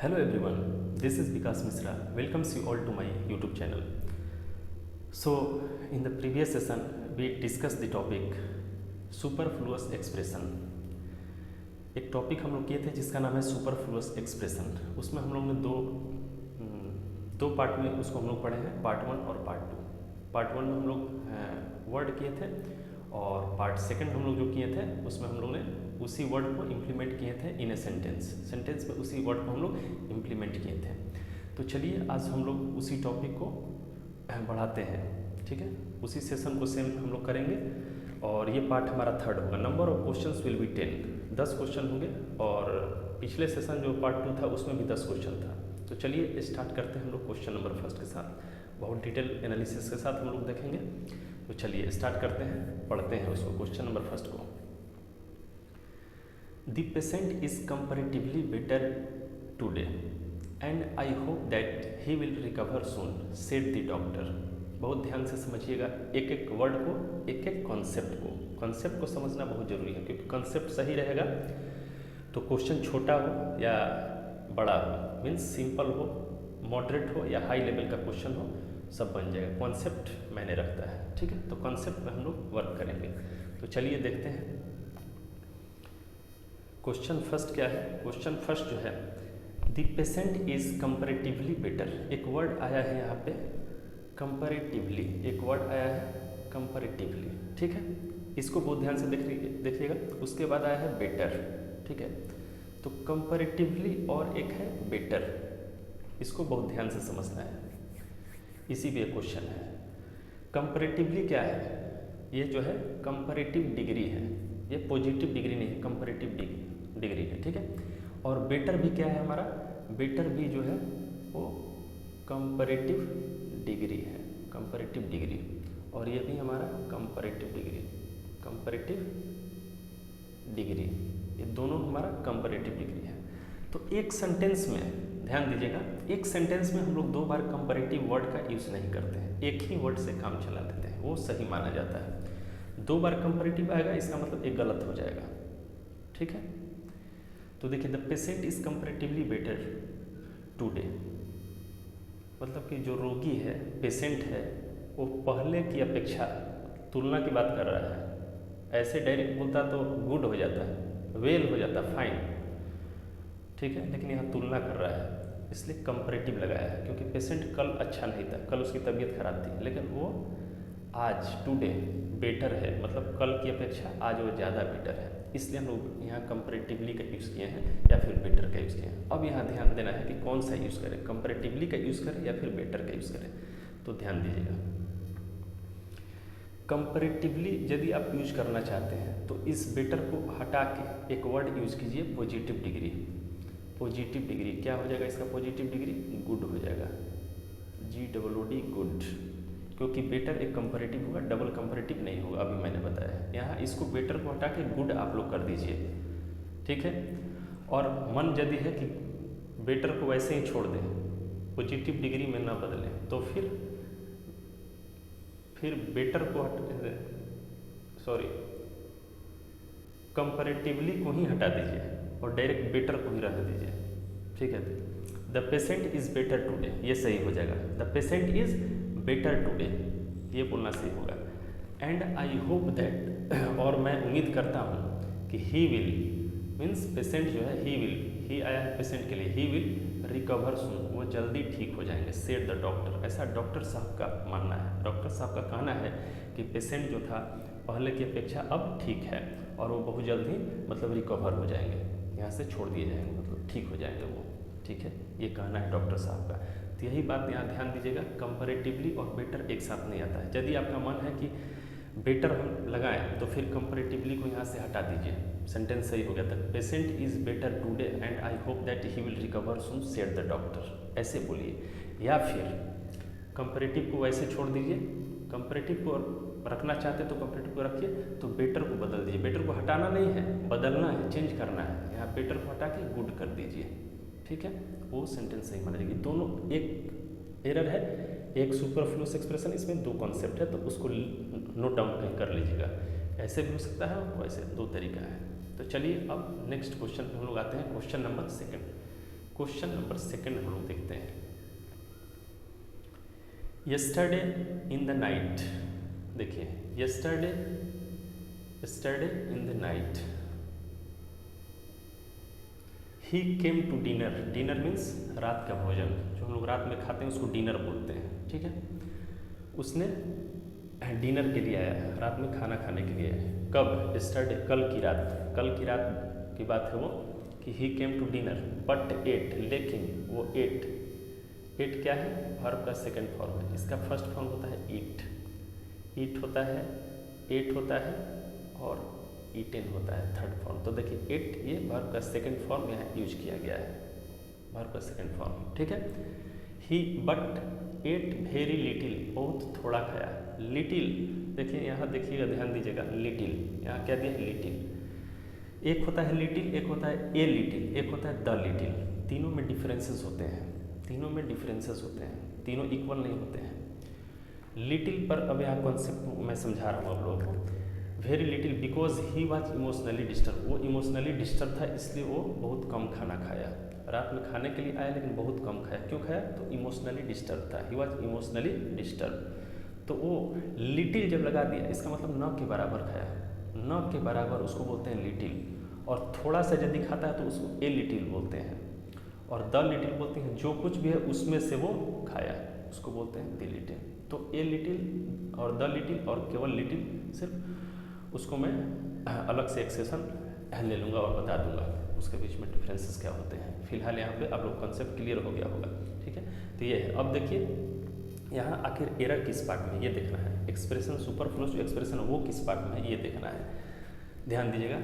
Hello everyone, this is Vikas Misra. Welcomes you all to my YouTube channel. So, in the previous session, we discussed the topic superfluous expression. एक topic हम लोग किए थे जिसका नाम है superfluous expression. उसमें हम लोग ने दो पार्ट में उसको हम लोग पढ़े हैं, पार्ट 1 और पार्ट 2. पार्ट 1 में हम लोग वर्ड किए थे और पार्ट 2 हम लोग जो किए थे उसमें हम लोग ने उसी वर्ड को इम्प्लीमेंट किए थे इन ए सेंटेंस में उसी वर्ड को हम लोग इम्प्लीमेंट किए थे. तो चलिए आज हम लोग उसी टॉपिक को बढ़ाते हैं. ठीक है, उसी सेशन को सेम हम लोग करेंगे और ये पार्ट हमारा 3rd होगा. Number of questions will be 10 question होंगे और पिछले सेशन जो पार्ट 2 था उसमें भी 10 क्वेश्चन था. तो चलिए स्टार्ट करते हैं हम लोग क्वेश्चन नंबर 1 के साथ. बहुत डिटेल एनालिसिस के साथ हम लोग देखेंगे. तो चलिए स्टार्ट करते हैं, पढ़ते हैं उसको. क्वेश्चन नंबर 1 को, The patient is comparatively better today and I hope that he will recover soon, said the doctor. बहुत ध्यान से समझिएगा एक एक वर्ड को, एक एक कॉन्सेप्ट को समझना बहुत ज़रूरी है, क्योंकि कॉन्सेप्ट सही रहेगा तो क्वेश्चन छोटा हो या बड़ा हो, मीन्स सिंपल हो, मॉडरेट हो या हाई लेवल का क्वेश्चन हो, सब बन जाएगा. कॉन्सेप्ट मायने रखता है. ठीक है, तो कॉन्सेप्ट पे हम लोग वर्क करेंगे. तो चलिए देखते हैं क्वेश्चन फर्स्ट क्या है. क्वेश्चन फर्स्ट जो है, the patient is comparatively better. एक वर्ड आया है यहाँ पे कंपैरेटिवली, एक वर्ड आया है कंपैरेटिवली. ठीक है, इसको बहुत ध्यान से देखिएगा. उसके बाद आया है बेटर. ठीक है, तो कंपैरेटिवली और एक है बेटर, इसको बहुत ध्यान से समझना है. इसी पे क्वेश्चन है. कंपैरेटिवली क्या है, ये जो है कंपैरेटिव डिग्री है, ये पॉजिटिव डिग्री नहीं है, कंपैरेटिव डिग्री है. ठीक है, और बेटर भी क्या है हमारा, बेटर भी जो है वो कंपैरेटिव डिग्री है, कंपैरेटिव डिग्री. और ये भी हमारा कंपैरेटिव डिग्री, ये दोनों हमारा कंपैरेटिव डिग्री है. तो एक सेंटेंस में ध्यान दीजिएगा, एक सेंटेंस में हम लोग 2 बार कंपैरेटिव वर्ड का यूज़ नहीं करते हैं, एक ही वर्ड से काम चला लेते हैं, वो सही माना जाता है. 2 बार कंपैरेटिव आएगा इसका मतलब एक गलत हो जाएगा. ठीक है, तो देखिए the patient is comparatively better today, मतलब कि जो रोगी है, पेशेंट है, वो पहले की अपेक्षा तुलना की बात कर रहा है. ऐसे डायरेक्ट बोलता तो गुड हो जाता है, वेल हो जाता, फाइन. ठीक है, लेकिन यहाँ तुलना कर रहा है इसलिए कंपैरेटिव लगाया है, क्योंकि पेशेंट कल अच्छा नहीं था, कल उसकी तबीयत खराब थी, लेकिन वो आज टुडे बेटर है, मतलब कल की अपेक्षा आज वो ज़्यादा बेटर है. इसलिए हम लोग यहाँ कंपैरेटिवली का यूज़ किए हैं या फिर बेटर का यूज़ किए हैं. अब यहाँ ध्यान देना है कि कौन सा यूज़ करें, कंपैरेटिवली का यूज़ करें या फिर बेटर का यूज़ करें. तो ध्यान दीजिएगा, कंपैरेटिवली यदि आप यूज करना चाहते हैं तो इस बेटर को हटा के एक वर्ड यूज़ कीजिए पॉजिटिव डिग्री. पॉजिटिव डिग्री क्या हो जाएगा इसका, पॉजिटिव डिग्री गुड हो जाएगा, GOOD गुड, क्योंकि बेटर एक कंपैरेटिव होगा, डबल कंपैरेटिव नहीं होगा. अभी मैंने बताया, यहाँ इसको बेटर को हटा के गुड आप लोग कर दीजिए. ठीक है, और मन यदि है कि बेटर को वैसे ही छोड़ दें, पॉजिटिव डिग्री में ना बदलें, तो फिर बेटर को कंपैरेटिवली को ही हटा दीजिए और डायरेक्ट बेटर को ही रख दीजिए. ठीक है, the patient is better today, ये सही हो जाएगा. The patient is better today, ये बोलना सही होगा. एंड आई होप दैट, और मैं उम्मीद करता हूँ कि ही विल, मीन्स पेशेंट जो है ही आया है पेशेंट के लिए, ही विल रिकवर सून, वो जल्दी ठीक हो जाएंगे, सेड द डॉक्टर. ऐसा डॉक्टर साहब का मानना है, डॉक्टर साहब का कहना है कि पेशेंट जो था पहले की अपेक्षा अब ठीक है और वो बहुत जल्द ही मतलब रिकवर हो जाएंगे, यहाँ से छोड़ दिए जाएंगे, मतलब ठीक हो जाएंगे वो. ठीक है, ये कहना है डॉक्टर साहब का. तो यही बात यहाँ ध्यान दीजिएगा, कंपैरेटिवली और बेटर एक साथ नहीं आता है. यदि आपका मन है कि बेटर हम लगाएं तो फिर कंपैरेटिवली को यहाँ से हटा दीजिए, सेंटेंस सही हो गया था. Patient is better today and I hope that he will recover soon, said the doctor, ऐसे बोलिए. या फिर कंपैरेटिव को वैसे छोड़ दीजिए, कंपैरेटिव को रखना चाहते तो कंपैरेटिव को रखिए, तो बेटर को बदल दीजिए. बेटर को हटाना नहीं है, बदलना है, चेंज करना है. यहाँ बेटर को हटा के गुड कर दीजिए. ठीक है, वो सेंटेंस सही माना जाएगी. दोनों एक एरर है, एक सुपरफ्लुअस एक्सप्रेशन, इसमें 2 कॉन्सेप्ट है, तो उसको नोट डाउन कहीं कर लीजिएगा. ऐसे भी हो सकता है और वैसे 2 तरीका है. तो चलिए अब नेक्स्ट क्वेश्चन पे हम लोग आते हैं. Question number 2. Question number second हम लोग देखते हैं। यस्टरडे इन द नाइट, देखिए yesterday in the night he came to dinner, dinner means रात का भोजन, जो हम लोग रात में खाते हैं उसको डिनर बोलते हैं, ठीक है। उसने डिनर के लिए आया, रात में खाना खाने के लिए आया। कब? यस्टरडे, कल की रात, कल की रात की बात है वो कि he came to dinner but ate, लेकिन वो एट क्या है? वर्ब का सेकंड फॉर्म है। इसका फर्स्ट फॉर्म होता है ईट होता है, एट होता है और ईटेन होता है थर्ड फॉर्म। तो देखिए एट ये वर्ब का सेकंड फॉर्म यहाँ यूज किया गया है, वर्ब का सेकंड फॉर्म, ठीक है। ही बट एट वेरी लिटिल, बहुत थोड़ा खाया। लिटिल, देखिए यहाँ देखिएगा, ध्यान दीजिएगा, लिटिल यहाँ क्या दिया है? लिटिल। एक होता है लिटिल, एक होता है ए लिटिल, एक होता है द लिटिल। तीनों में डिफरेंसेस होते हैं, तीनों इक्वल नहीं होते हैं। लिटिल पर अब यहाँ कॉन्सेप्ट मैं समझा रहा हूँ आप लोगों को। Very little because he was emotionally disturb, वो इमोशनली डिस्टर्ब था इसलिए वो बहुत कम खाना खाया। रात में खाने के लिए आया लेकिन बहुत कम खाया। क्यों खाया? तो इमोशनली डिस्टर्ब था, ही वॉज इमोशनली डिस्टर्ब। तो वो लिटिल जब लगा दिया इसका मतलब न के बराबर खाया, न के बराबर उसको बोलते हैं लिटिल। और थोड़ा सा यदि खाता है तो उसको ए लिटिल बोलते हैं, और द लिटिल बोलते हैं जो कुछ भी है उसमें से वो खाया, उसको बोलते हैं द लिटिल। तो ए लिटिल और द लिटिल और केवल लिटिल, सिर्फ उसको मैं अलग से एक सेशन ले लूँगा और बता दूंगा उसके बीच में डिफरेंसेस क्या होते हैं। फिलहाल यहाँ पे आप लोग कॉन्सेप्ट क्लियर हो गया होगा, ठीक है। तो ये है। अब देखिए यहाँ आखिर एरर किस पार्ट में, ये देखना है। एक्सप्रेशन सुपरफ्लुअस जो एक्सप्रेशन है वो किस पार्ट में है ये देखना है। ध्यान दीजिएगा,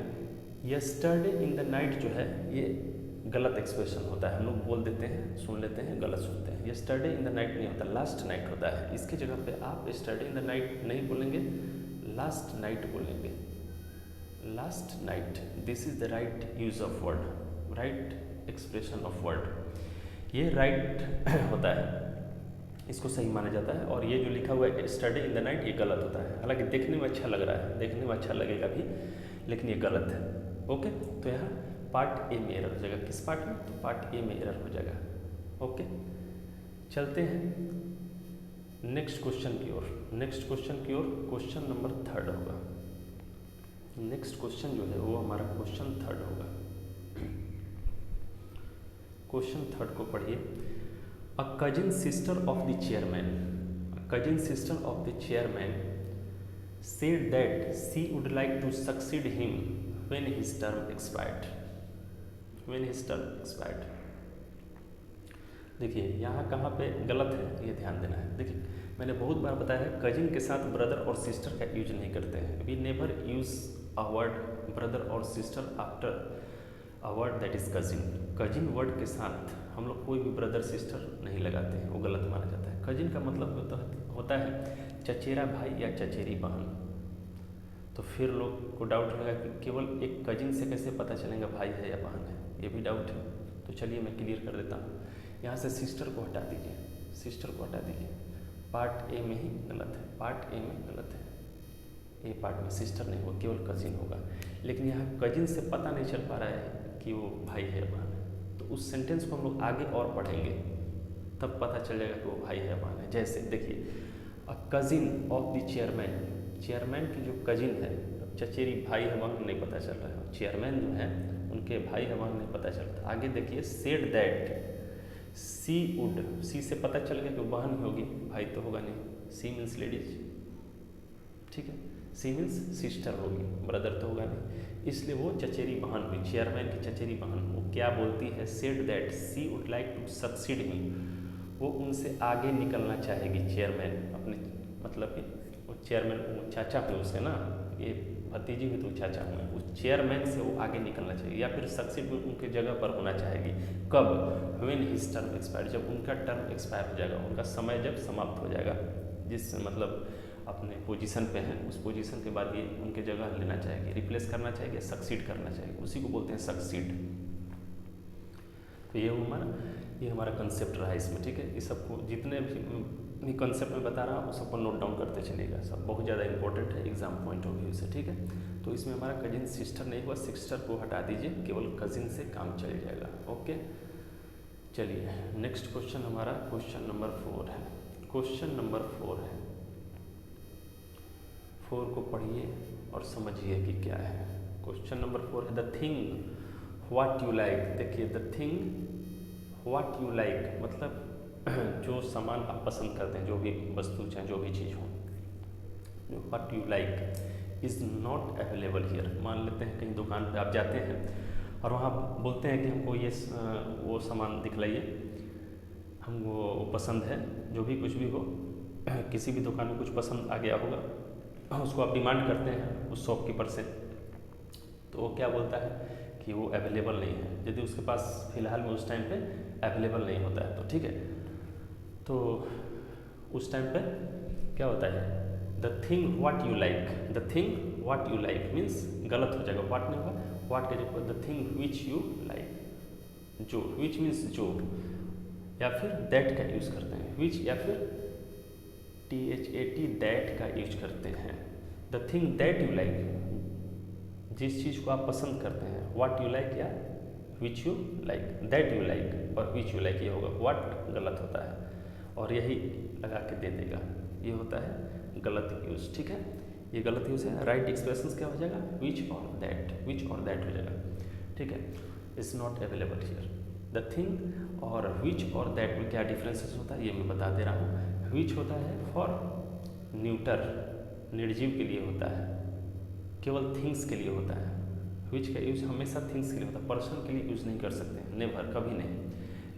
यस्टरडे इन द नाइट जो है ये गलत एक्सप्रेशन होता है। हम लोग बोल देते हैं, सुन लेते हैं, गलत सुनते हैं। यस्टरडे इन द नाइट नहीं होता, लास्ट नाइट होता है। इसकी जगह पे आप यस्टरडे इन द नाइट नहीं बोलेंगे, लास्ट नाइट बोलेंगे, last night. This is the right use of word, right expression of word. ये राइट होता है, इसको सही माना जाता है। और ये जो लिखा हुआ है यस्टरडे इन द नाइट ये गलत होता है। हालांकि देखने में अच्छा लग रहा है, देखने में अच्छा लगेगा भी, लेकिन ये गलत है। ओके, तो यहाँ पार्ट ए में एरर हो जाएगा। किस पार्ट में? तो पार्ट ए में एरर हो जाएगा। ओके, चलते हैं नेक्स्ट क्वेश्चन की ओर। नेक्स्ट क्वेश्चन की ओर क्वेश्चन नंबर थर्ड होगा। नेक्स्ट क्वेश्चन जो है वो हमारा क्वेश्चन थर्ड होगा। क्वेश्चन थर्ड को पढ़िए। A cousin sister of the chairman, cousin sister of the chairman said that she would like to succeed him when his term expired, when his term expired। देखिए यहाँ कहाँ पे गलत है ये ध्यान देना है। देखिए मैंने बहुत बार बताया है कजिन के साथ ब्रदर और सिस्टर का यूज नहीं करते हैं। We never use a word brother और sister after a word that is cousin. Cousin word के साथ हम लोग कोई भी ब्रदर सिस्टर नहीं लगाते हैं, वो गलत माना जाता है। कजिन का मतलब होता है चचेरा भाई या चचेरी बहन। तो फिर लोग को डाउट रहेगा कि केवल एक कजिन से कैसे पता चलेगा भाई है या बहन है, ये भी डाउट है। तो चलिए मैं क्लियर कर देता हूँ। यहाँ से सिस्टर को हटा दीजिए, सिस्टर को हटा दीजिए। पार्ट ए में ही गलत है, पार्ट ए में गलत है। ए पार्ट में सिस्टर नहीं होगा, केवल कजिन होगा। लेकिन यहाँ कजिन से पता नहीं चल पा रहा है कि वो भाई है या बहन है, तो उस सेंटेंस को हम लोग आगे और पढ़ेंगे, तब पता चल जाएगा कि वो भाई है या बहन है। जैसे देखिए, a cousin of the chairman, chairman की जो कजिन है, चचेरी भाई है बहन नहीं पता चल रहा है, चेयरमैन जो है उनके भाई है बहन नहीं पता चलता। आगे देखिए, सेड दैट सी वुड, सी से पता चल गया कि बहन होगी, भाई तो होगा नहीं। सी मीन्स लेडीज, ठीक है, सी मीन्स सिस्टर होगी, ब्रदर तो होगा नहीं, इसलिए वो चचेरी बहन हुई, चेयरमैन की चचेरी बहन। वो क्या बोलती है? Said that she would like to succeed him, वो उनसे आगे निकलना चाहेगी। चेयरमैन अपने मतलब कि वो चेयरमैन, वो चाचा हुए उसके ना, ये भतीजी हुई तो चाचा हुए, उस चेयरमैन से वो आगे निकलना चाहिए या फिर सक्सीड में उनके जगह पर होना चाहेगी। कब? व्हेन हिज टर्म एक्सपायर, जब उनका टर्म एक्सपायर हो जाएगा, उनका समय जब समाप्त हो जाएगा, जिस मतलब अपने पोजीशन पे हैं उस पोजीशन के बाद ये उनके जगह लेना चाहेगी, रिप्लेस करना चाहेगी, सक्सीड करना चाहेगी, उसी को बोलते हैं सक्सीड। तो ये हमारा कंसेप्ट रहा इसमें, ठीक है। इस सबको जितने भी कंसेप्ट में बता रहा हूँ उस सबको नोट डाउन करते चलिएगा, सब बहुत ज़्यादा इंपॉर्टेंट है एग्जाम पॉइंट ऑफ व्यू से, ठीक है। तो इसमें हमारा कजिन सिस्टर नहीं हुआ, सिस्टर को हटा दीजिए, केवल कजिन से काम चल जाएगा। ओके, चलिए नेक्स्ट क्वेश्चन हमारा क्वेश्चन नंबर 4 है। क्वेश्चन नंबर 4 है, 4 को पढ़िए और समझिए कि क्या है। क्वेश्चन नंबर 4 है the thing what you like. देखिए the thing what you like मतलब जो सामान आप पसंद करते हैं, जो भी वस्तु चाहे जो भी चीज़ हो, जो what you like is not available here. मान लेते हैं कहीं दुकान पे आप जाते हैं और वहाँ बोलते हैं कि हमको ये वो सामान दिखलाइए, हमको वो पसंद है, जो भी कुछ भी हो, किसी भी दुकान में कुछ पसंद आ गया होगा, उसको आप डिमांड करते हैं उस शॉपकीपर से, तो वो क्या बोलता है कि वो अवेलेबल नहीं है, यदि उसके पास फ़िलहाल में उस टाइम पे अवेलेबल नहीं होता है तो ठीक है, तो उस टाइम पे क्या होता है the thing what you like, the thing what you like means गलत हो जाएगा, व्हाट नहीं होगा, व्हाट के जगह the thing which you like, जो, विच मीन्स जो, या फिर दैट का यूज़ करते हैं, विच या फिर THAT दैट का यूज करते हैं। The thing that you like, जिस चीज़ को आप पसंद करते हैं, व्हाट यू लाइक या विच you like, that you like और विच यू लाइक ये होगा, व्हाट गलत होता है और यही लगा के दे देगा, ये होता है गलत यूज़, ठीक है, ये गलत यूज़ है। राइट एक्सप्रेशन क्या हो जाएगा विच और दैट हो जाएगा, ठीक है। Is not available here. The thing और विच और दैट में क्या डिफरेंसेस होता है ये मैं बता दे रहा हूँ। विच होता है फॉर न्यूटर, निर्जीव के लिए होता है, केवल थिंग्स के लिए होता है। विच का यूज हमेशा थिंग्स के लिए होता है, पर्सन के लिए यूज़ नहीं कर सकते हैं, नेवर, कभी नहीं।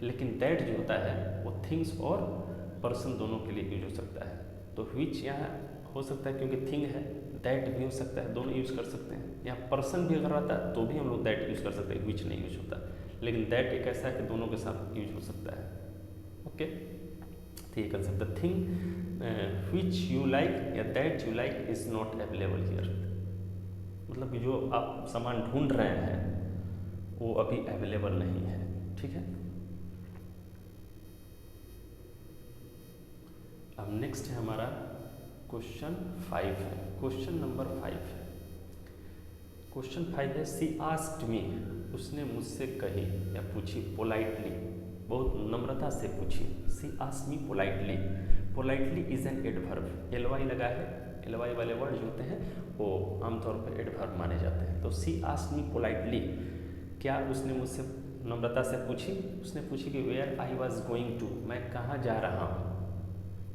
लेकिन दैट जो होता है वो थिंग्स और पर्सन दोनों के लिए यूज हो सकता है। तो विच यहाँ हो सकता है क्योंकि थिंग है, दैट भी हो सकता है, दोनों यूज़ कर सकते हैं। यहाँ पर्सन भी अगर आता है तो भी हम लोग दैट यूज़ कर सकते हैं, विच नहीं यूज होता, लेकिन दैट एक ऐसा है कि दोनों के साथ यूज हो सकता है। ओके, तो ये concept the thing which you like या that you like is not available here, मतलब जो आप सामान ढूंढ रहे हैं वो अभी अवेलेबल नहीं है, ठीक है। अब नेक्स्ट है हमारा क्वेश्चन 5 है, क्वेश्चन नंबर 5 है। क्वेश्चन 5 है सी आस्क्ड मी, उसने मुझसे कही या पूछी, पोलाइटली, बहुत नम्रता से पूछी। She asked me politely, politely is an adverb, ly लगा है, ly वाले वर्ड जो होते हैं वो आमतौर पर एडवर्ब माने जाते हैं। तो सी आस्क्ड मी पोलाइटली, क्या उसने मुझसे नम्रता से पूछी, उसने पूछी कि where I was going to, मैं कहाँ जा रहा हूँ,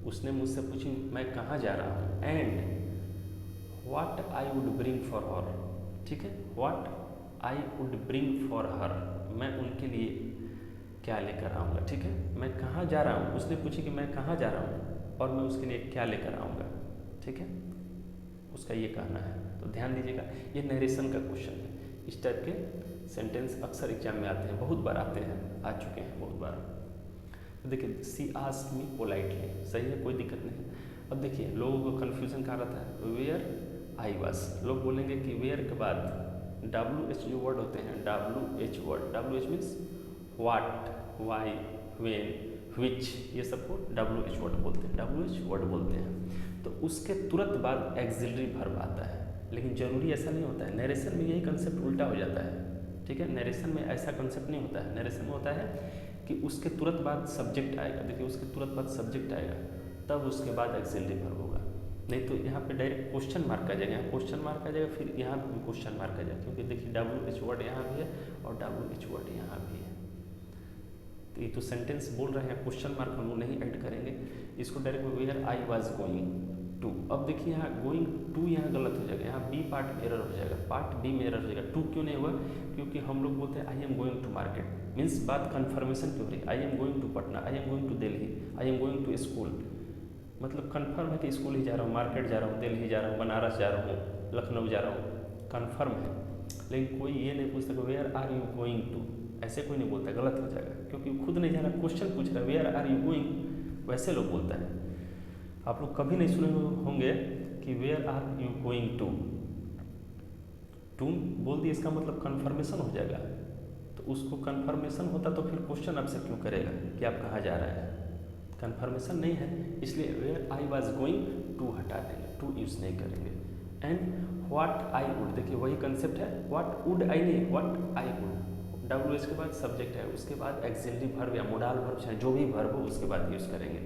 उसने मुझसे पूछी मैं कहाँ जा रहा हूँ, and what I would bring for her, ठीक है, what I would bring for her, मैं उनके लिए क्या लेकर आऊँगा, ठीक है, मैं कहाँ जा रहा हूँ, उसने पूछी कि मैं कहाँ जा रहा हूँ और मैं उसके लिए क्या लेकर आऊँगा, ठीक है, उसका ये कहना है। तो ध्यान दीजिएगा, ये नरेशन का क्वेश्चन है, इस टाइप के सेंटेंस अक्सर एग्जाम में आते हैं, बहुत बार आते हैं, आ चुके हैं बहुत बार। तो देखिए सी आस्क्ड मी पोलाइटली, सही है, कोई दिक्कत नहीं है। अब देखिए लोगों को कन्फ्यूजन कहाँ रहता है, वेयर आई वाज, लोग बोलेंगे कि वेयर के बाद WH जो वर्ड होते हैं, WH word, WH means what, why, when, which, ये सबको WH वर्ड बोलते हैं, WH वर्ड बोलते हैं। तो उसके तुरंत बाद एक्सिलरी वर्ब आता है, लेकिन ज़रूरी ऐसा नहीं होता है, नरेशन में यही कंसेप्ट उल्टा हो जाता है, ठीक है। नरेशन में ऐसा कंसेप्ट नहीं होता है, नरेशन में होता है कि उसके तुरंत बाद सब्जेक्ट आएगा, देखिए उसके तुरंत बाद सब्जेक्ट आएगा, तब उसके बाद एक्सिलरी वर्ब होगा, नहीं तो यहाँ पे डायरेक्ट क्वेश्चन मार्क आ जाएगा, यहाँ क्वेश्चन मार्क आ जाएगा, फिर यहाँ भी क्वेश्चन मार्क आ जाएगा, क्योंकि देखिए WH वर्ड यहाँ भी है और WH वर्ड यहाँ भी है। तो ये तो सेंटेंस बोल रहे हैं, क्वेश्चन मार्क हम लोग नहीं ऐड करेंगे, इसको direct where I was going to. अब देखिए यहाँ गोइंग टू यहाँ गलत हो जाएगा, यहाँ बी पार्ट में एरर हो जाएगा, पार्ट बी में एरर हो जाएगा। टू क्यों नहीं हुआ, क्योंकि हम लोग बोलते हैं I am going to market, means बात कन्फर्मेशन क्यों रही, I am going to Patna, I am going to Delhi, I am going to school, मतलब कन्फर्म है कि स्कूल ही जा रहा हूँ, मार्केट जा रहा हूँ, दिल्ली जा रहा हूँ, बनारस जा रहा हूँ, लखनऊ जा रहा हूँ, कन्फर्म है। लेकिन कोई ये नहीं पूछता where are you going to, ऐसे कोई नहीं बोलता, गलत हो जाएगा, क्योंकि खुद नहीं जा रहा, क्वेश्चन पूछ रहा है वेयर आर यू गोइंग, वैसे लोग बोलता है। आप लोग कभी नहीं सुने होंगे कि where are you going to, to बोल दिए इसका मतलब कन्फर्मेशन हो जाएगा, तो उसको कन्फर्मेशन होता तो फिर क्वेश्चन आपसे क्यों करेगा कि आप कहाँ जा रहे हैं, कन्फर्मेशन नहीं है, इसलिए where I was going to हटा देंगे, टू यूज़ नहीं करेंगे। एंड व्हाट आई वुड, देखिए वही कंसेप्ट है, व्हाट वुड आई नहीं, व्हाट आई वुड, WH के बाद सब्जेक्ट है, उसके बाद एक्सिलरी वर्ब या मोडाल वर्ब चाहे जो भी वर्ब हो उसके बाद यूज़ करेंगे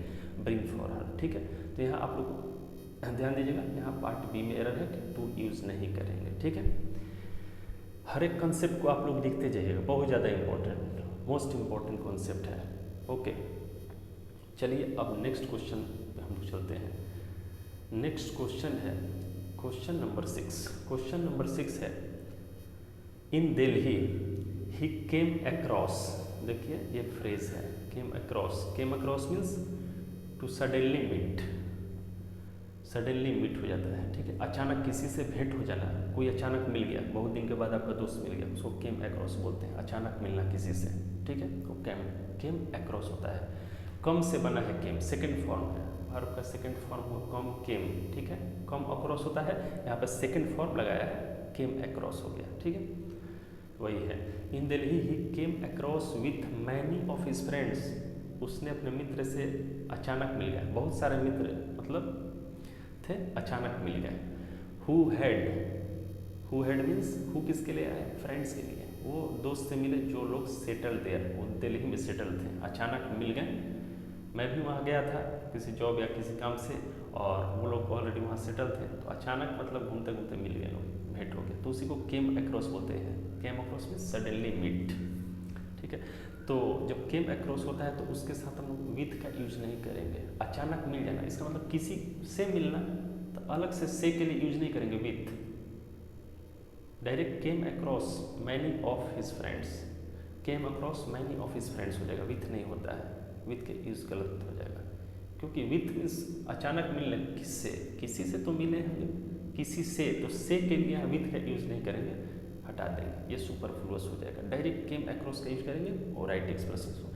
ब्रिंग फॉर हर। ठीक है, तो यहाँ आप लोग ध्यान दीजिएगा, यहाँ पार्ट बी में एरर है कि टू यूज़ नहीं करेंगे। ठीक है, हर एक कंसेप्ट को आप लोग लिखते जाइएगा, बहुत ज़्यादा इंपॉर्टेंट, मोस्ट इम्पॉर्टेंट कॉन्सेप्ट है। ओके, चलिए अब नेक्स्ट क्वेश्चन पे हम लोग चलते हैं। नेक्स्ट क्वेश्चन है क्वेश्चन नंबर 6। क्वेश्चन नंबर 6 है in Delhi he came across. देखिए ये फ्रेज है came across. Came across means to suddenly meet, suddenly meet हो जाता है। ठीक है, अचानक किसी से भेंट हो जाना, कोई अचानक मिल गया, बहुत दिन के बाद आपका दोस्त मिल गया, उसको केम अक्रॉस बोलते हैं, अचानक मिलना किसी से। ठीक है, तो केम अक्रॉस होता है। कम से बना है केम, सेकेंड फॉर्म है, वर्ब का सेकेंड फॉर्म हुआ कम केम। ठीक है, कम अक्रॉस होता है, यहाँ पर सेकेंड फॉर्म लगाया है, केम अक्रॉस हो गया। ठीक है, वही है। In Delhi he came across with many of his friends. उसने अपने मित्र से अचानक मिल गया, बहुत सारे मित्र मतलब थे, अचानक मिल गए। हु हैड मीन्स हु किसके लिए आए, फ्रेंड्स के लिए। वो दोस्त से मिले जो लोग सेटल देयर, वो दिल्ली में सेटल थे, अचानक मिल गए। मैं भी वहाँ गया था किसी जॉब या किसी काम से, और वो लोग ऑलरेडी वहाँ सेटल थे, तो अचानक मतलब घूमते घूमते मिल गए लोग, भेंट हो गए, तो उसी को केम अक्रॉस बोलते हैं। केम अक्रॉस में सडनली मीट। ठीक है, तो जब केम अक्रॉस होता है तो उसके साथ हम लोग विथ का यूज नहीं करेंगे। अचानक मिल जाना, इसका मतलब किसी से मिलना, तो अलग से के लिए यूज नहीं करेंगे with. Direct came across many of his friends, came across many of his friends हो जाएगा, विथ नहीं होता है, विथ के यूज गलत हो जाएगा, क्योंकि विथ मीन्स अचानक मिलने, किससे, किसी से तो मिले होंगे, किसी से, तो से के लिए विथ का यूज नहीं करेंगे, हटा देंगे, ये सुपरफ्लुअस हो जाएगा। डायरेक्ट केम अक्रॉस का यूज करेंगे और राइट एक्सप्रेशन हो।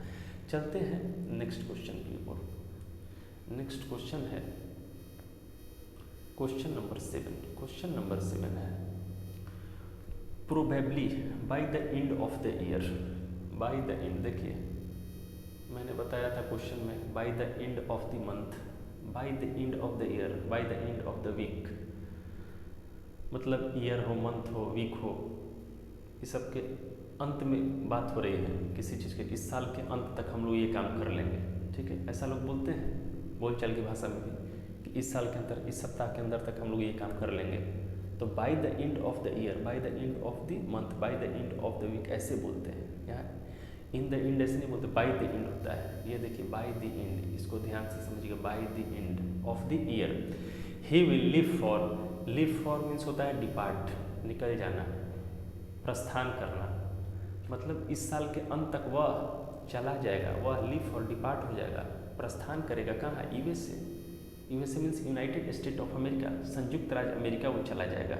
चलते हैं नेक्स्ट क्वेश्चन की ओर। नेक्स्ट क्वेश्चन है क्वेश्चन नंबर 7। क्वेश्चन नंबर 7 है probably by the end of the year. By the end, देखिए मैंने बताया था क्वेश्चन में, by the end of the month, by the end of the year, by the end of the week, मतलब year हो, month हो, week हो, इस सब के अंत में बात हो रही है किसी चीज़ के, इस साल के अंत तक हम लोग ये काम कर लेंगे। ठीक है, ऐसा लोग बोलते हैं बोलचाल की भाषा में भी, कि इस साल के अंदर, इस सप्ताह के अंदर तक हम लोग ये काम कर लेंगे। तो by the end of the year, by the end of the month, by the end of the week ऐसे बोलते हैं। यहाँ इन द एंड ऐसे नहीं बोलते, बाय द एंड होता है। ये देखिए बाय द एंड, इसको ध्यान से समझिएगा, bye the end of the year he will leave for, leave for means होता है डिपार्ट, निकल जाना, प्रस्थान करना, मतलब इस साल के अंत तक वह चला जाएगा, वह लीव फॉर डिपार्ट हो जाएगा, प्रस्थान करेगा। कहाँ, USA. USA means United state of America, संयुक्त राज्य अमेरिका वो चला जाएगा।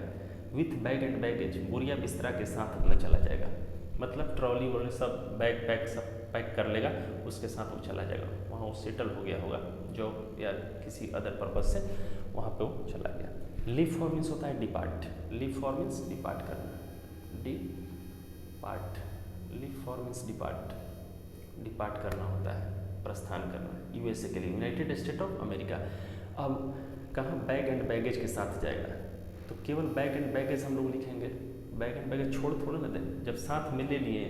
विथ बैग एंड बैगेज, बोरिया बिस्तरा के साथ अपना चला जाएगा, मतलब ट्रॉली वॉली सब बैग पैक सब पैक कर लेगा, उसके साथ वो चला जाएगा। वहाँ वो सेटल हो गया होगा जॉब या किसी अदर पर्पज से, वहाँ पे वो चला गया। लीव फॉर मीन्स होता है depart, leave for means depart करना, depart, leave for means depart, depart करना होता है, प्रस्थान करना, यूएसए के लिए, यूनाइटेड स्टेट ऑफ अमेरिका। अब कहाँ, बैग एंड बैगेज के साथ जाएगा, तो केवल बैग एंड बैगेज हम लोग लिखेंगे, बैग एंड बैगेज छोड़ थोड़ा ना दें, जब साथ में ले लिए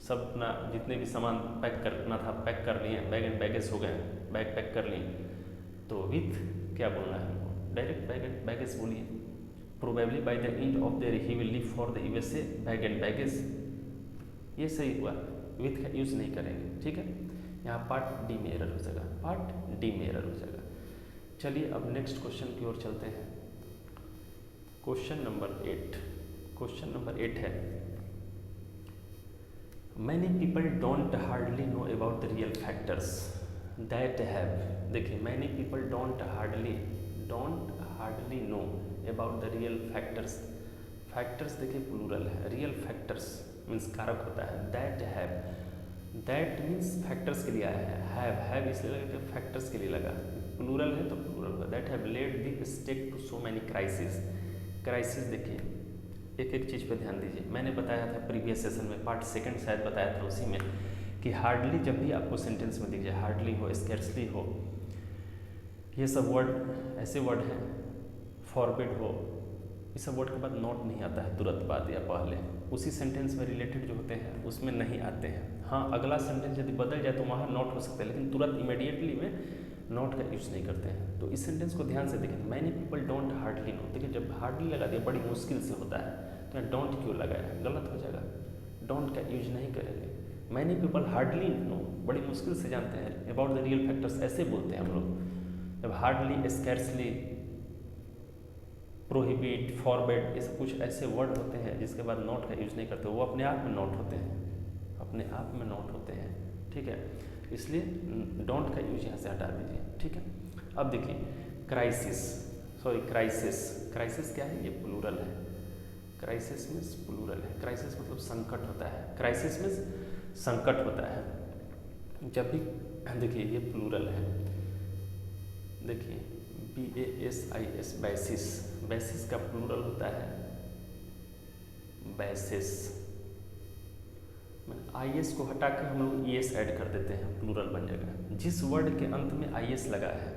सब अपना जितने भी सामान पैक करना था पैक कर लिए, बैग एंड बैगेज हो गए, बैग पैक कर लिए, तो विथ क्या बोलना है हमको, डायरेक्ट बैग एंड बैगेज बोलिए। Probably by the end of the year he will leave for the USA, bag and baggage, ये सही हुआ, विथ का यूज़ नहीं करेंगे। ठीक है, यहाँ पार्ट डी में एरर हो जाएगा, पार्ट डी में एरर हो जाएगा। चलिए अब नेक्स्ट क्वेश्चन की ओर चलते हैं। Question number 8। क्वेश्चन नंबर 8 है many people don't hardly know about the real factors that have. देखिए many people don't hardly know about the real factors. Factors देखिए प्लूरल है, रियल फैक्टर्स मीन्स कारक होता है, that have, that means factors के लिए आया है, हैव इसलिए लगा कि फैक्टर्स के लिए लगा, प्लूरल है तो प्लूरल होगा। That have led the state to so many crisis. Crisis देखिए एक एक चीज़ पे ध्यान दीजिए, मैंने बताया था प्रीवियस सेशन में, पार्ट 2 शायद बताया था उसी में, कि हार्डली जब भी आपको सेंटेंस में दिख जाए, हार्डली हो, स्कैर्सली हो, ये सब वर्ड ऐसे वर्ड हैं, फॉरबिड हो, इस सब वर्ड के बाद नॉट नहीं आता है तुरंत बाद या पहले, उसी सेंटेंस में रिलेटेड जो होते हैं उसमें नहीं आते हैं। हाँ, अगला सेंटेंस यदि बदल जाए तो वहाँ नॉट हो सकता है, लेकिन तुरंत इमीडिएटली में नॉट का यूज़ नहीं करते हैं। तो इस सेंटेंस को ध्यान से देखें, many people don't hardly know. देखिए जब हार्डली लगा दिया बड़ी मुश्किल से होता है, तो यहाँ डोंट क्यों लगाया, गलत हो जाएगा, डोंट का यूज नहीं करेंगे। मैनी पीपल हार्डली नो, बड़ी मुश्किल से जानते हैं, अबाउट द रियल फैक्टर्स ऐसे बोलते हैं हम लोग। जब हार्डली, स्कैर्सली, प्रोहिबिट, फॉरबिड, ये सब कुछ ऐसे वर्ड होते हैं जिसके बाद नॉट का यूज़ नहीं करते, वो अपने आप में नॉट होते हैं, अपने आप में नॉट होते हैं, ठीक है। इसलिए डोंट का यूज यहाँ से हटा दीजिए, ठीक है। अब देखिए क्राइसिस, क्राइसिस क्या है, ये प्लूरल है। क्राइसिस मीन्स प्लूरल है, क्राइसिस मतलब संकट होता है, क्राइसिस मीन्स संकट होता है। जब भी देखिए ये प्लूरल है, देखिए BASIS, बैसिस, बैसिस का प्लूरल होता है बैसिस। IS को हटा के हम लोग ES ऐड कर देते हैं, प्लूरल बन जाएगा। जिस वर्ड के अंत में IS लगा है,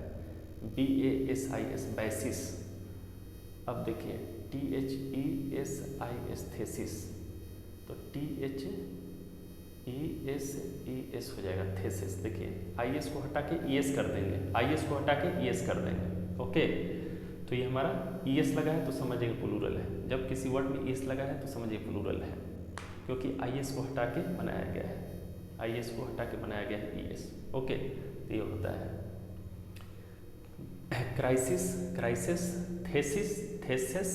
BASIS, बैसिस। अब देखिए THESIS, थेसिस, तो THESES हो जाएगा थेसिस। देखिए IS को हटा के ES कर देंगे, IS को हटा के ES कर देंगे, ओके। तो ये हमारा ES लगा है तो समझिए प्लूरल है, जब किसी वर्ड में ES लगा है तो समझिए प्लूरल है, क्योंकि IS को हटा के बनाया गया है, IS को हटा के बनाया गया है ES, ओके। तो ये होता है crisis, crisis, thesis, thesis,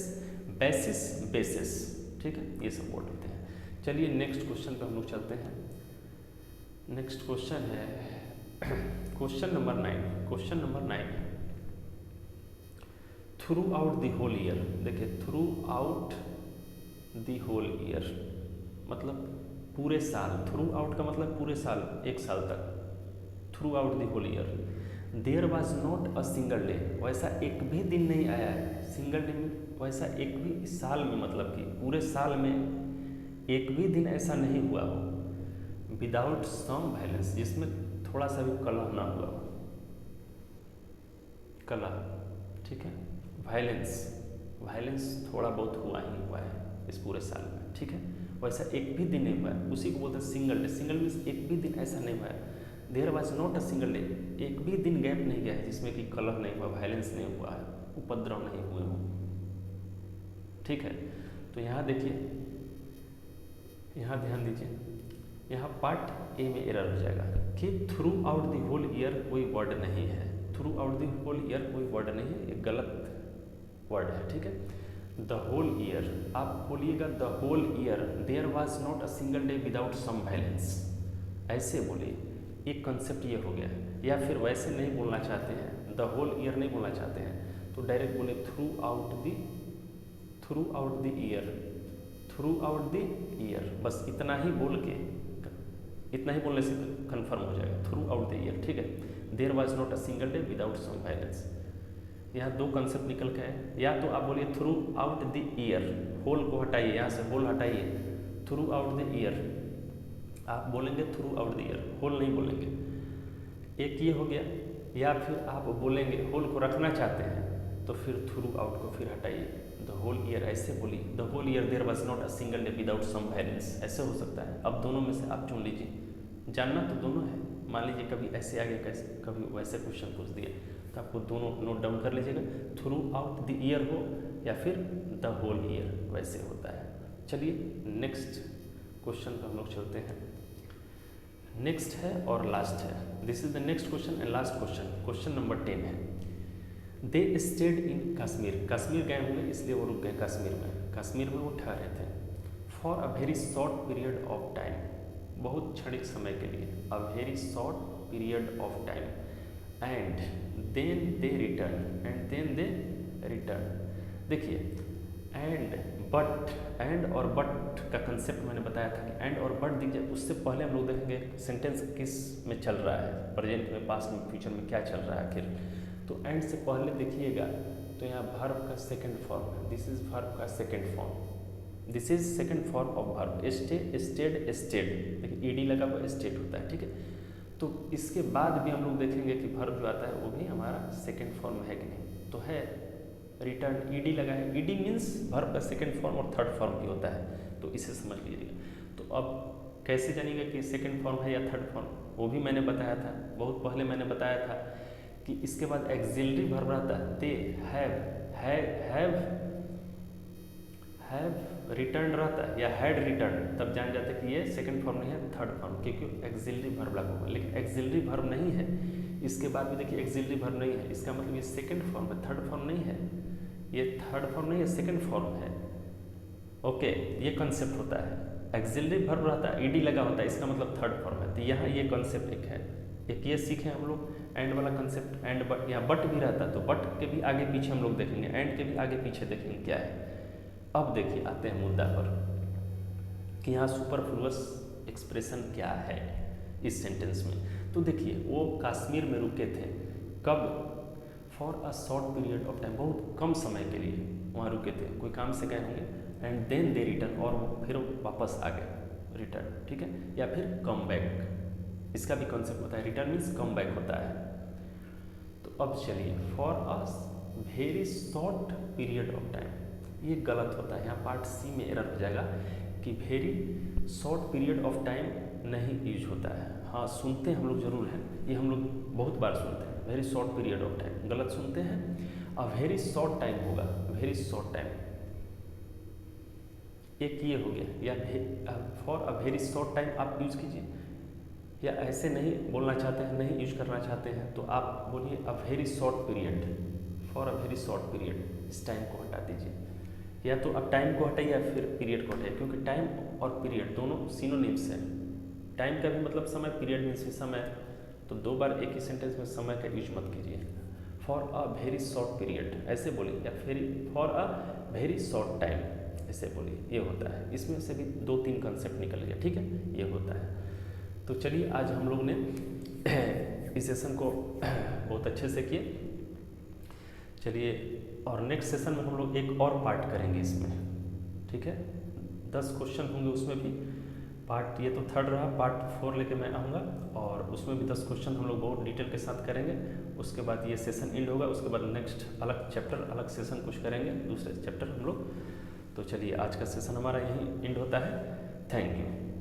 basis, basis, ठीक है, ये सब वर्ड होते हैं। चलिए नेक्स्ट क्वेश्चन पे हम लोग चलते हैं। नेक्स्ट क्वेश्चन है क्वेश्चन नंबर 9। क्वेश्चन नंबर 9 है throughout the whole year. देखिए throughout the whole year मतलब पूरे साल, थ्रू आउट का मतलब पूरे साल, एक साल तक, throughout the whole year. There was not a single day, वैसा एक भी दिन नहीं आया है, सिंगल डे में वैसा एक भी, इस साल में मतलब कि पूरे साल में एक भी दिन ऐसा नहीं हुआ हो विदाउट सम वायलेंस, जिसमें थोड़ा सा भी कलह ना हुआ हो, कलह, ठीक है। वायलेंस, वायलेंस थोड़ा बहुत हुआ ही हुआ है इस पूरे साल में, ठीक है। वैसा एक भी दिन नहीं हुआ है, उसी को बोलते हैं सिंगल डे। सिंगल मीन्स एक भी दिन ऐसा नहीं हुआ है। There was not a single day, एक भी दिन गैप नहीं गया है जिसमें कि कलह नहीं हुआ, वायलेंस नहीं हुआ है, उपद्रव नहीं हुए हों, ठीक है। तो यहाँ देखिए, यहाँ ध्यान दीजिए, यहाँ पार्ट ए में एरर हो जाएगा कि throughout the whole year कोई वर्ड नहीं है, throughout the whole year कोई वर्ड नहीं है, ये गलत वर्ड है, ठीक है। द होल ईयर, आप बोलिएगा the whole year, there was not a single day without some violence, ऐसे बोलिए, एक कंसेप्ट ये हो गया। या फिर वैसे नहीं बोलना चाहते हैं, द होल ईयर नहीं बोलना चाहते हैं, तो डायरेक्ट बोले through out the year, through out the year, बस इतना ही बोल के, इतना ही बोलने से कंफर्म हो जाएगा, थ्रू आउट द ईयर, ठीक है। There was not a single day without some violence. यहाँ दो कंसेप्ट निकल के आए, या तो आप बोलिए throughout the year, whole को हटाइए, यहाँ से होल हटाइए, थ्रू आउट द ईयर, आप बोलेंगे throughout the year, whole नहीं बोलेंगे, एक ये हो गया। या फिर आप बोलेंगे होल को रखना चाहते हैं तो फिर थ्रू आउट को फिर हटाइए, द होल ईयर ऐसे बोलिए, the whole year there was not a single day without some violence, ऐसे हो सकता है। अब दोनों में से आप चुन लीजिए, जानना तो दोनों है। मान लीजिए कभी ऐसे आ गया, कैसे कभी वैसे क्वेश्चन पूछ दिए, तो आपको दोनों नोट डाउन कर लीजिएगा, थ्रू आउट द ईयर हो या फिर द होल ईयर, वैसे होता है। चलिए नेक्स्ट क्वेश्चन पर हम लोग चलते हैं। नेक्स्ट है और लास्ट है, this is the next question and last question. Question number 10 है they stayed in Kashmir, Kashmir गए होंगे इसलिए वो रुक गए कश्मीर में, कश्मीर में वो ठहरे थे। For a very short period of time, बहुत क्षणिक समय के लिए, a very short period of time, and then they return, and then they return. देखिए एंड बट, एंड और बट का कंसेप्ट मैंने बताया था कि एंड और बट दिख जाए, उससे पहले हम लोग देखेंगे सेंटेंस किस में चल रहा है, प्रेजेंट में, पास्ट में, फ्यूचर में क्या चल रहा है आखिर। तो एंड से पहले देखिएगा तो यहाँ वर्ब का सेकंड फॉर्म है, दिस इज वर्ब का second form, this is second form of verb. Stay, stayed, stayed, देखिए ईडी लगा हुआ स्टेड होता है, ठीक है। तो इसके बाद भी हम लोग देखेंगे कि वर्ब जो आता है वो भी हमारा सेकंड फॉर्म है कि नहीं, तो है रिटर्न ईडी लगा है, ईडी मीन्स वर्ब का सेकंड फॉर्म और थर्ड फॉर्म भी होता है, तो इसे समझ लीजिएगा। तो अब कैसे जानिएगा कि सेकंड फॉर्म है या थर्ड फॉर्म, वो भी मैंने बताया था, बहुत पहले मैंने बताया था कि इसके बाद एक्सिलरी वर्ब रहता है, दे हैव रिटर्न रहता है या हैड रिटर्न, तब जान जाते कि ये सेकंड फॉर्म नहीं है, थर्ड फॉर्म, क्योंकि एक्सिलरी वर्ब लागू होगा। लेकिन एक्सिलरी वर्ब नहीं है, इसके बाद भी देखिए एक्सिलरी वर्ब नहीं है, इसका मतलब ये सेकंड फॉर्म है, थर्ड फॉर्म नहीं है, ये थर्ड फॉर्म नहीं है, सेकंड फॉर्म है। ओके, ये कॉन्सेप्ट होता है, एक्सिलरी वर्ब रहता है, ईडी लगा होता है, इसका मतलब थर्ड फॉर्म है। तो यहाँ ये कॉन्सेप्ट एक है, एक ये सीखे हम लोग एंड वाला कंसेप्ट, एंड बट, यहाँ बट भी रहता है, तो बट के भी आगे पीछे हम लोग देखेंगे, एंड के भी आगे पीछे देखेंगे क्या है। अब देखिए आते हैं मुद्दा पर कि यहाँ सुपरफ्लुअस एक्सप्रेशन क्या है इस सेंटेंस में। तो देखिए वो कश्मीर में रुके थे, कब, for a short period of time, बहुत कम समय के लिए वहाँ रुके थे, कोई काम से गए होंगे, एंड देन दे रिटर्न, और फिर वापस आ गए, रिटर्न, ठीक है, या फिर कम बैक, इसका भी कॉन्सेप्ट होता है, रिटर्न मीन्स कम बैक होता है। तो अब चलिए, for a very short period of time, ये गलत होता है, यहाँ पार्ट सी में एरर हो जाएगा कि very short period of time नहीं यूज होता है। हाँ सुनते हैं हम लोग जरूर हैं, ये हम लोग बहुत बार सुनते हैं, very short period of time, गलत सुनते हैं। अ वेरी शॉर्ट टाइम होगा, वेरी शॉर्ट टाइम, एक ये हो गया, या for a very short time आप यूज कीजिए, या ऐसे नहीं बोलना चाहते हैं, नहीं यूज करना चाहते हैं, तो आप बोलिए अ very short period, for a very short period, इस टाइम को हटा दीजिए, या तो अब टाइम को हटाइए या फिर पीरियड को हटाइए, क्योंकि टाइम और पीरियड दोनों सिनोनिम्स हैं। टाइम का भी मतलब समय, पीरियड मीन्स भी समय, तो दो बार एक ही सेंटेंस में समय का यूज मत कीजिए। For a very short period ऐसे बोलिए, या फिर for a very short time ऐसे बोलिए, ये होता है। इसमें से भी दो तीन कंसेप्ट निकल गया, ठीक है, ये होता है। तो चलिए आज हम लोग ने इस सेशन को बहुत अच्छे से किए। चलिए, और नेक्स्ट सेशन में हम लोग एक और पार्ट करेंगे इसमें, ठीक है, 10 क्वेश्चन होंगे उसमें भी। पार्ट ये तो थर्ड रहा, पार्ट 4 लेके मैं आऊँगा, और उसमें भी 10 क्वेश्चन हम लोग बहुत डिटेल के साथ करेंगे। उसके बाद ये सेशन एंड होगा, उसके बाद नेक्स्ट अलग चैप्टर, अलग सेशन कुछ करेंगे, दूसरे चैप्टर हम लोग। तो चलिए आज का सेशन हमारा यहीं एंड होता है। Thank you.